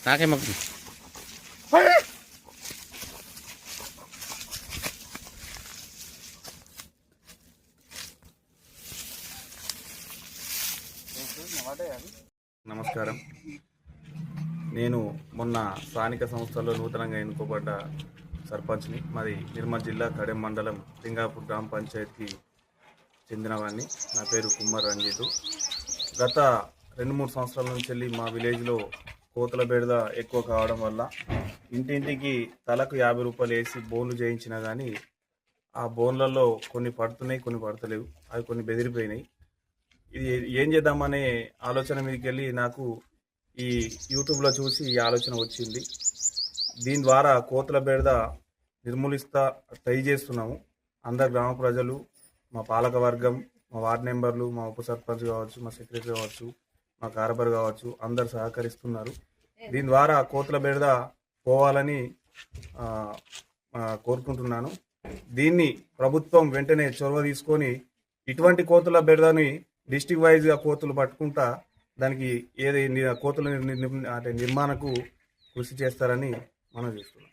నాకేమో నమస్కారం. నేను మొన్న స్థానిక సంస్థల్లో నూతనంగా ఎన్నుకోబడ్డ సర్పంచ్ని. మాది నిర్మల్ జిల్లా కడెం మండలం లింగాపూర్ గ్రామ పంచాయతీకి చెందినవాడిని. నా పేరు కుమ్మర్ రంజితు. గత 2-3 సంవత్సరాల నుంచి వెళ్ళి మా విలేజ్లో కోతుల బెడద ఎక్కువ కావడం వల్ల ఇంటింటికి తలకు 50 రూపాయలు వేసి బోన్లు చేయించినా కానీ ఆ బోన్లలో కొన్ని పడుతున్నాయి, కొన్ని పడతలేవు. అవి కొన్ని బెదిరిపోయినాయి. ఇది ఏం చేద్దామనే ఆలోచన మీదకి వెళ్ళి నాకు ఈ యూట్యూబ్లో చూసి ఈ ఆలోచన వచ్చింది. దీని ద్వారా కోతుల బెడద నిర్మూలిస్తా ట్రై చేస్తున్నాము. అందరు గ్రామ ప్రజలు, మా పాలక వర్గం, మా వార్డు మెంబర్లు, మా ఉప సర్పంచ్ కావచ్చు, మా సెక్రటరీ కావచ్చు, మా కార్బర్ కావచ్చు, అందరు సహకరిస్తున్నారు. దీని ద్వారా కోతుల బెడద పోవాలని కోరుకుంటున్నాను. దీన్ని ప్రభుత్వం వెంటనే చొరవ తీసుకొని ఇటువంటి కోతుల బెడదని డిస్టిక్ వైజ్గా కోతులు పట్టుకుంటా దానికి కోతుల నిర్మాణకు కృషి చేస్తారని మనం చూస్తున్నాం.